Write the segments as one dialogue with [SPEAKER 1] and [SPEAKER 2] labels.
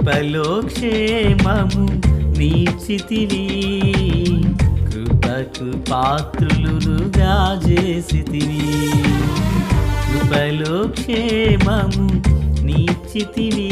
[SPEAKER 1] కృపలో క్షేమము నీచితివి, కృపకు పాత్రులుగా చేసితివి. కృపలో క్షేమము నీచితివి,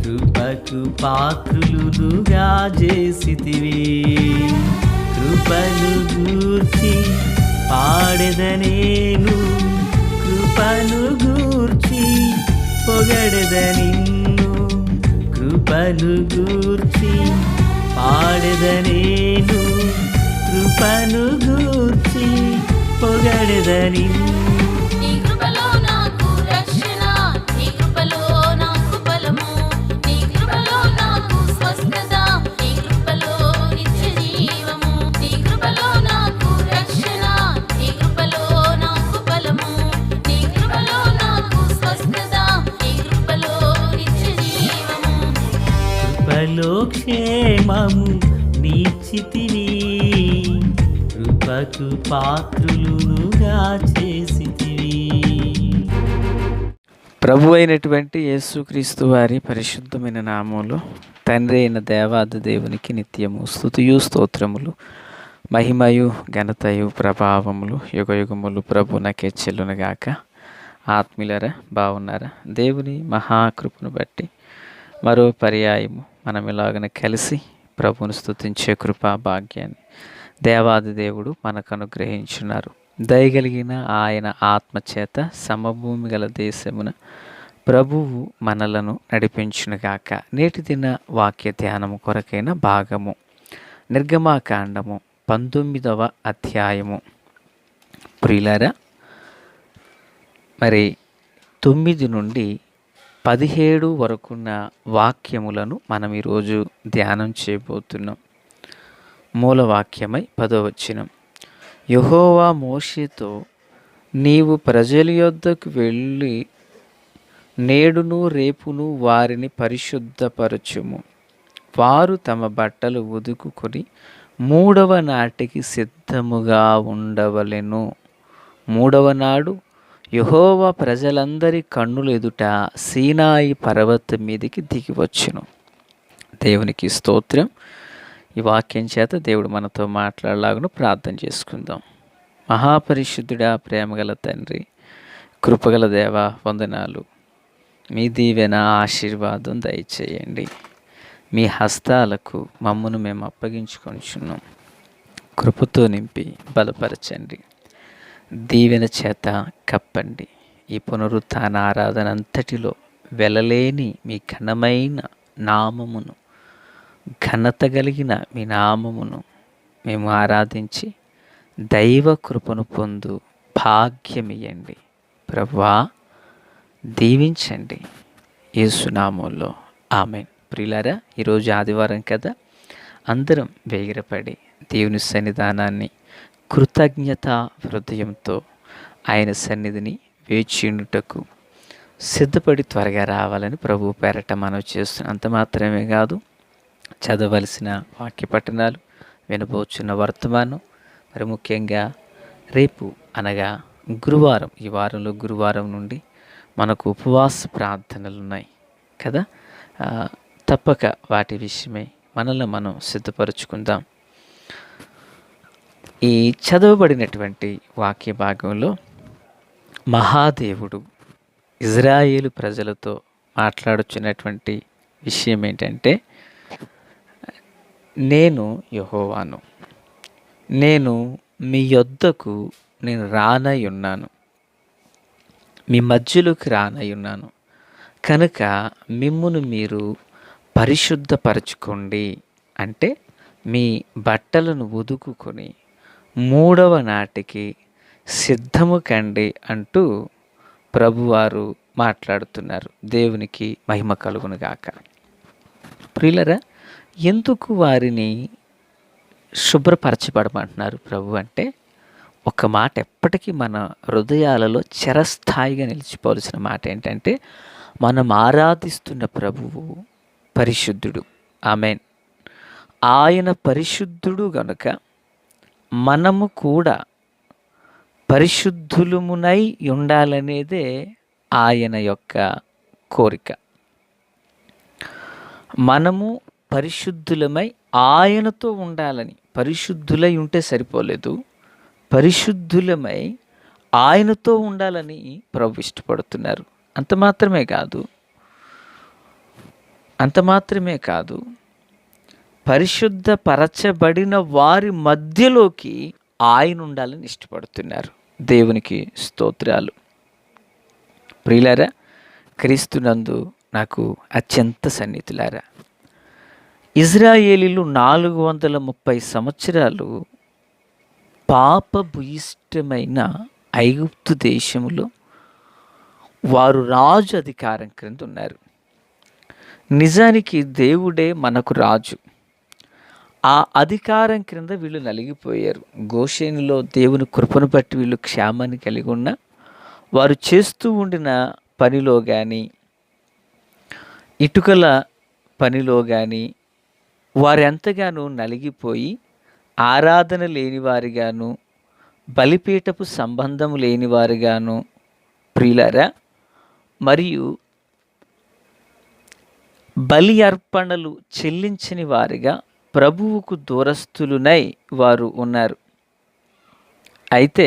[SPEAKER 1] కృపకు పాత్రులుగా చేసితివి. కృపను గూర్చి పాడెదనేను, కృపను గూర్చి పొగడెద నిన్ను. కృపను గూర్చి పాడెదనేను, కృపను గూర్చి పొగడెద నిన్ను. కృపలో క్షేమము నీచితివి, కృపకు పాత్రులుగా చేసితివి.
[SPEAKER 2] ప్రభు అయినటువంటి యేసుక్రీస్తు వారి పరిశుద్ధమైన నామములో తండ్రి అయిన దేవాది దేవునికి నిత్యము స్తుతియు స్తోత్రములు, మహిమయు ఘనతయు ప్రభావములు యుగయుగములు ప్రభునకే చెల్లునుగాక. ఆత్మీయులారా, బాగున్నారా? దేవుని మహాకృపను బట్టి మరో పర్యాయము మనం ఇలాగన కలిసి ప్రభువును స్తుతించే కృపా భాగ్యాన్ని దేవాది దేవుడు మనకు అనుగ్రహించున్నారు. దయగలిగిన ఆయన ఆత్మచేత సమభూమి గల దేశమున ప్రభువు మనలను నడిపించునుగాక. నేటి దిన వాక్య ధ్యానము కొరకైన భాగము నిర్గమాకాండము 19వ అధ్యాయము. ప్రియులారా, మరి 9 నుండి 17 వరకున్న వాక్యములను మనం ఈరోజు ధ్యానం చేయబోతున్నాం. మూలవాక్యమై 10వ వచనం. యెహోవా మోషేతో, నీవు ప్రజల యొద్దకు వెళ్ళి నేడును రేపును వారిని పరిశుద్ధపరచుము. వారు తమ బట్టలు ఉదుకుకొని 3వ నాటికి సిద్ధముగా ఉండవలెను. 3వ నాడు యెహోవా ప్రజలందరి కన్నుల ఎదుట సీనాయి పర్వతం మీదికి దిగివచ్చును. దేవునికి స్తోత్రం. ఈ వాక్యం చేత దేవుడు మనతో మాట్లాడలాగును ప్రార్థన చేసుకుందాం. మహాపరిశుద్ధుడా, ప్రేమగల తండ్రి, కృపగల దేవ, వందనాలు. మీ దీవెన ఆశీర్వాదం దయచేయండి. మీ హస్తాలకు మమ్మను మేము అప్పగించుకొనిచున్నాం. కృపతో నింపి బలపరచండి. దీవెన చేత కప్పండి. ఈ పునరుత్థాన ఆరాధన అంతటిలో వెలలేని మీ ఘనమైన నామమును, ఘనత కలిగిన మీ నామమును మేము ఆరాధించి దైవ కృపను పొందు భాగ్యమియండి. ప్రభువా, దీవించండి. యేసునామంలో ఆమేన్. ప్రియులారా, ఈరోజు ఆదివారం కదా, అందరం వేగిరపడి దేవుని సన్నిధానాన్ని కృతజ్ఞత హృదయంతో ఆయన సన్నిధిని వేచియుండుటకు సిద్ధపడి త్వరగా రావాలని ప్రభు పేరట మనం చేస్తున్నాం. అంత మాత్రమే కాదు, చదవలసిన వాక్య పట్టణాలు, వినబోచున్న వర్తమానం, మరి ముఖ్యంగా రేపు అనగా గురువారం, ఈ వారంలో గురువారం నుండి మనకు ఉపవాస ప్రార్థనలు ఉన్నాయి కదా. తప్పక వాటి విషయమై మనల్ని మనం సిద్ధపరచుకుందాం. ఈ చదవబడినటువంటి వాక్య భాగంలో మహాదేవుడు ఇజ్రాయేలు ప్రజలతో మాట్లాడుచున్నటువంటి విషయం ఏంటంటే, నేను యెహోవాను, నేను మీ యొద్దకు నేను రానై ఉన్నాను, మీ మధ్యలోకి రానై ఉన్నాను, కనుక మిమ్మును మీరు పరిశుద్ధపరచుకోండి. అంటే మీ బట్టలను ఉదుకుకొని 3వ నాటికి సిద్ధము కండి అంటూ ప్రభువారు మాట్లాడుతున్నారు. దేవునికి మహిమ కలుగునుగాక. ప్రియులరా, ఎందుకు వారిని శుభ్రపరచబడమంటున్నారు ప్రభు అంటే, ఒక మాట ఎప్పటికీ మన హృదయాలలో చిరస్థాయిగా నిలిచిపోవలసిన మాట ఏంటంటే, మనం ఆరాధిస్తున్న ప్రభువు పరిశుద్ధుడు. ఆమేన్. ఆయన పరిశుద్ధుడు గనుక మనము కూడా పరిశుద్ధులమునై ఉండాలనేదే ఆయన యొక్క కోరిక. మనము పరిశుద్ధులమై ఆయనతో ఉండాలని. పరిశుద్ధులై ఉంటే సరిపోలేదు, పరిశుద్ధులమై ఆయనతో ఉండాలని ప్రభు ఇష్టపడుతున్నారు. అంత మాత్రమే కాదు, పరిశుద్ధపరచబడిన వారి మధ్యలోకి ఆయన ఉండాలని ఇష్టపడుతున్నారు. దేవునికి స్తోత్రాలు. ప్రియులారా, క్రీస్తునందు నాకు అత్యంత సన్నిహితులారా, ఇజ్రాయేలీలు 430 సంవత్సరాలు పాపభూయిష్టమైన ఐగుప్తు దేశములో వారు రాజు అధికారం క్రింద ఉన్నారు. నిజానికి దేవుడే మనకు రాజు. ఆ అధికారం క్రింద వీళ్ళు నలిగిపోయారు. గోషేనులో దేవుని కృపను బట్టి వీళ్ళు క్షేమాన్ని కలిగి ఉన్న వారు చేస్తూ ఉండిన పనిలో కానీ, ఇటుకల పనిలో కానీ వారు ఎంతగానో నలిగిపోయి ఆరాధన లేనివారిగాను, బలిపీఠపు సంబంధం లేనివారిగాను, ప్రియులారా, మరియు బలి అర్పణలు చెల్లించని వారిగా ప్రభువుకు దూరస్తులునై వారు ఉన్నారు. అయితే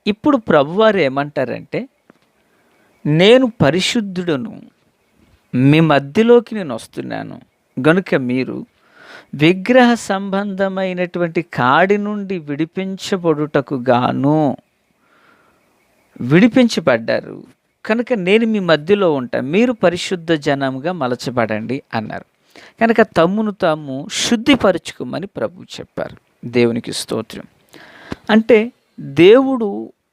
[SPEAKER 2] ఇప్పుడు ప్రభువారు ఏమంటారంటే, నేను పరిశుద్ధుడను, మీ మధ్యలోకి నేను వస్తున్నాను గనుక మీరు విగ్రహ సంబంధమైనటువంటి కాడి నుండి విడిపించబడుటకు గాను విడిపించబడ్డారు కనుక నేను మీ మధ్యలో ఉంటా, మీరు పరిశుద్ధ జనముగా మలచబడండి అన్నారు. కనుక తమ్మును తాము శుద్ధిపరచుకోమని ప్రభు చెప్పారు. దేవునికి స్తోత్రం. అంటే దేవుడు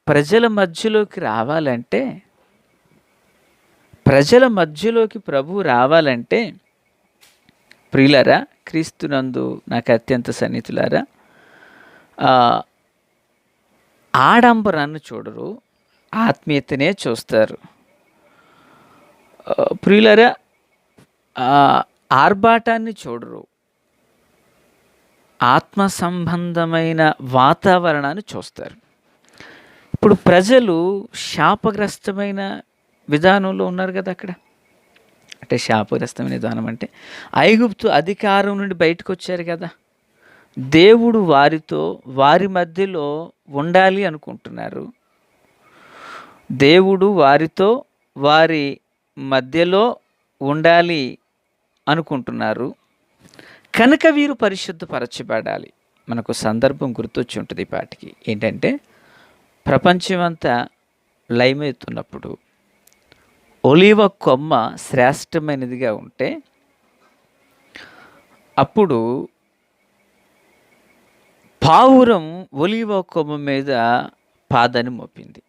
[SPEAKER 2] ప్రజల మధ్యలోకి రావాలంటే, ప్రజల మధ్యలోకి ప్రభు రావాలంటే, ప్రియులారా, క్రీస్తునందు నాకు అత్యంత సన్నిహితులారా, ఆడంబరాన్ని చూడరు, ఆత్మీయతనే చూస్తారు. ప్రియులారా, ఆర్భాటాన్ని చూడరు, ఆత్మ సంబంధమైన వాతావరణాన్ని చూస్తారు. ఇప్పుడు ప్రజలు శాపగ్రస్తమైన విధానంలో ఉన్నారు కదా అక్కడ. అంటే శాపగ్రస్తమైన విధానం అంటే ఐగుప్తు అధికారం నుండి బయటకు వచ్చారు కదా. దేవుడు వారితో వారి మధ్యలో ఉండాలి అనుకుంటున్నారు. దేవుడు వారితో వారి మధ్యలో ఉండాలి అనుకుంటున్నారు కనుక వీరు పరిశుద్ధపరచబడాలి. మనకు సందర్భం గుర్తొచ్చి ఉంటుంది ఈ పాటికి. ఏంటంటే, ప్రపంచమంతా లయమవుతున్నప్పుడు ఒలీవ కొమ్మ శ్రేష్టమైనదిగా ఉంటే అప్పుడు పావురం ఒలీవ కొమ్మ మీద పాదాన్ని మోపింది.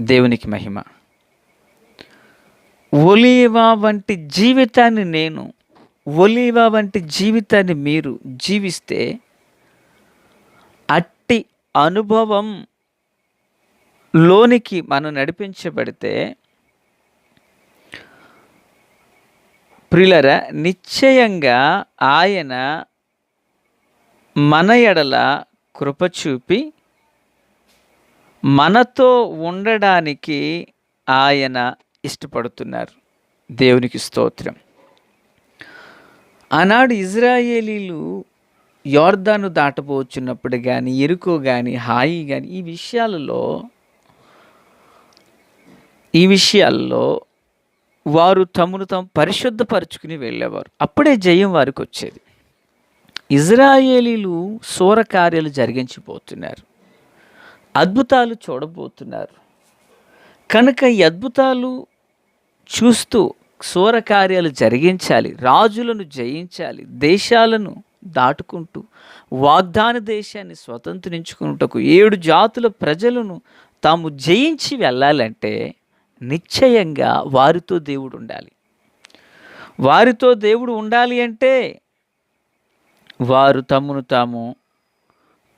[SPEAKER 2] దేవునికి మహిమ. ఒలీవ వంటి జీవితాన్ని నేను, ఒలీవ వంటి జీవితాన్ని మీరు జీవిస్తే, అట్టి అనుభవం లోనికి మనం నడిపించబడితే, ప్రియులారా, నిశ్చయంగా ఆయన మన ఎడల కృప చూపి మనతో ఉండడానికి ఆయన ఇష్టపడుతున్నారు. దేవునికి స్తోత్రం. ఆనాడు ఇజ్రాయేలీలు యోర్దాను దాటబోచున్నప్పుడు కానీ, ఎరుకో కానీ, హాయి కానీ, ఈ విషయాల్లో వారు తమను తాము పరిశుద్ధపరచుకుని వెళ్ళేవారు. అప్పుడే జయం వారికి వచ్చేది. ఇజ్రాయేలీలు శూరకార్యాలు జరిగించిపోతున్నారు, అద్భుతాలు చూడబోతున్నారు. కనుక ఈ అద్భుతాలు చూస్తూ శూరకార్యాలు జరిగించాలి, రాజులను జయించాలి, దేశాలను దాటుకుంటూ వాగ్దాన దేశాన్ని స్వతంత్రించుకున్నటకు 7 జాతుల ప్రజలను తాము జయించి వెళ్ళాలంటే నిశ్చయంగా వారితో దేవుడు ఉండాలి. వారితో దేవుడు ఉండాలి అంటే వారు తమను తాము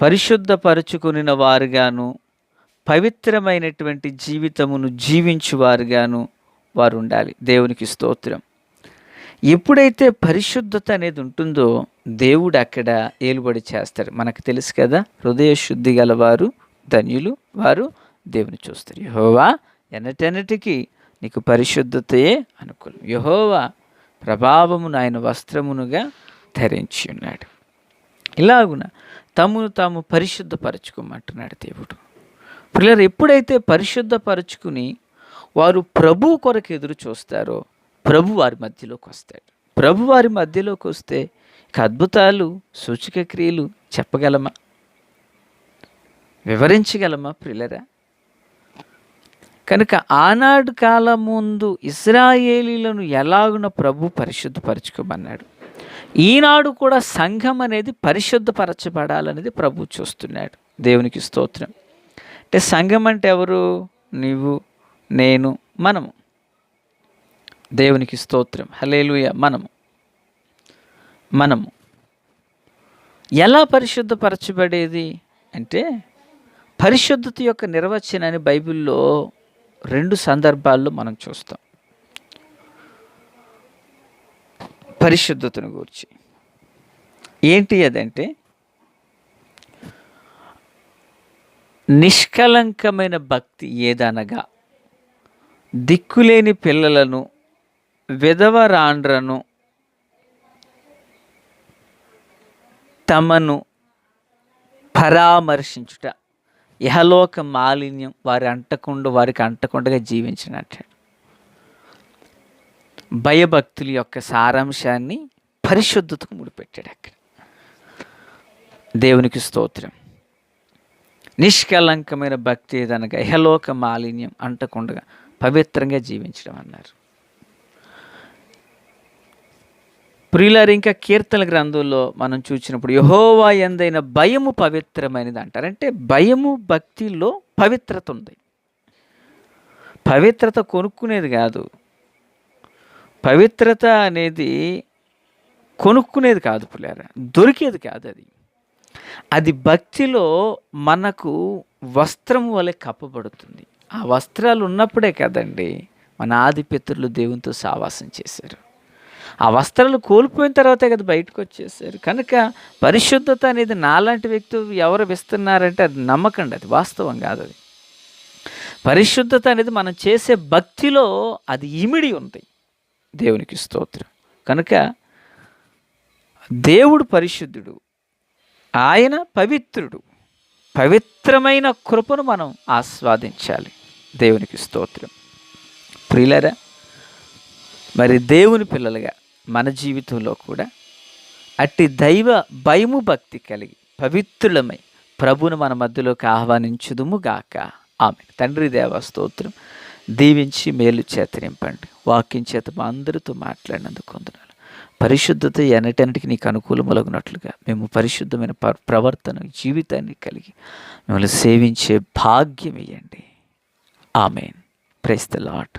[SPEAKER 2] పరిశుద్ధపరచుకుని వారుగాను, పవిత్రమైనటువంటి జీవితమును జీవించువారుగాను వారు ఉండాలి. దేవునికి స్తోత్రం. ఎప్పుడైతే పరిశుద్ధత అనేది ఉంటుందో దేవుడు అక్కడ ఏలుబడి చేస్తాడు. మనకు తెలుసు కదా, హృదయ శుద్ధి గలవారు ధన్యులు, వారు దేవుని చూస్తారు. యెహోవా ఎన్నటెన్నటికీ నీకు పరిశుద్ధతయే అనుకూలం. యెహోవా ప్రభావమును ఆయన వస్త్రమునుగా ధరించి ఉన్నాడు. ఇలాగున తమను తాము పరిశుద్ధపరచుకోమంటున్నాడు దేవుడు. పిల్లలు ఎప్పుడైతే పరిశుద్ధపరచుకుని వారు ప్రభు కొరకు ఎదురు చూస్తారో ప్రభు వారి మధ్యలోకి వస్తాడు. ప్రభు వారి మధ్యలోకి వస్తే ఇక అద్భుతాలు, సూచక క్రియలు చెప్పగలమా, వివరించగలమా ప్రియులరా? కనుక ఆనాడు కాలం ముందు ఇశ్రాయేలీలను ఎలాగున ప్రభు పరిశుద్ధపరచుకోమన్నాడు, ఈనాడు కూడా సంఘం అనేది పరిశుద్ధపరచబడాలనేది ప్రభు చూస్తున్నాడు. దేవునికి స్తోత్రం. అంటే సంఘం అంటే ఎవరు? నీవు, నేను, మనము. దేవునికి స్తోత్రం. హల్లెలూయా. మనము ఎలా పరిశుద్ధపరచబడేది అంటే, పరిశుద్ధత యొక్క నిర్వచనాన్ని బైబిల్లో 2 సందర్భాల్లో మనం చూస్తాం. పరిశుద్ధతను గురించి ఏంటి అదంటే, నిష్కలంకమైన భక్తి ఏదనగా దిక్కులేని పిల్లలను, విధవరాండ్రను, తమను పరామర్శించుట, ఇహలోక మాలిన్యం వారికి అంటకుండా జీవించినట్టు. భయభక్తుల యొక్క సారాంశాన్ని పరిశుద్ధతకు ముడిపెట్టాడు అక్కడ. దేవునికి స్తోత్రం. నిష్కలంకమైన భక్తి ఏదనగా ఇహలోక మాలిన్యం అంటకుండా పవిత్రంగా జీవించడం అన్నారు. ప్రియులారు, ఇంకా కీర్తన గ్రంథంలో మనం చూసినప్పుడు యెహోవా యందైన భయము పవిత్రమైనది అంటారు. అంటే భయము, భక్తిలో పవిత్రత ఉంది. పవిత్రత కొనుక్కునేది కాదు. పవిత్రత అనేది కొనుక్కునేది కాదు ప్రియులారా, దొరికేది కాదు. అది భక్తిలో మనకు వస్త్రం వలె కప్పబడుతుంది. ఆ వస్త్రాలు ఉన్నప్పుడే కదండి మన ఆది పితరులు దేవునితో సావాసం చేశారు. ఆ వస్త్రాలు కోల్పోయిన తర్వాతే కదా బయటకు వచ్చేసారు. కనుక పరిశుద్ధత అనేది నాలాంటి వ్యక్తులు ఎవరు ఇస్తున్నారంటే అది నమ్మకండి, అది వాస్తవం కాదు. అది పరిశుద్ధత అనేది మనం చేసే భక్తిలో అది ఇమిడి ఉంది. దేవునికి స్తోత్రం. కనుక దేవుడు పరిశుద్ధుడు, ఆయన పవిత్రుడు. పవిత్రమైన కృపను మనం ఆస్వాదించాలి. దేవునికి స్తోత్రం. ప్రియులారా, మరి దేవుని పిల్లలుగా మన జీవితంలో కూడా అట్టి దైవ భయము భక్తి కలిగి పవిత్రులమై ప్రభువును మన మధ్యలోకి ఆహ్వానించుదుము గాక. ఆమె తండ్రి దేవ స్తోత్రం. దీవించి మేలు చేత నింపండి. వాక్యం చేత మా అందరితో మాట్లాడినందుకు వందనాలు. పరిశుద్ధత ఎన్నటన్నిటికీ నీకు అనుకూలములగునట్లుగా మేము పరిశుద్ధమైన ప్రవర్తన జీవితాన్ని కలిగి మిమ్మల్ని సేవించే భాగ్యం ఇవ్వండి. ఆమేన్. Praise the lord.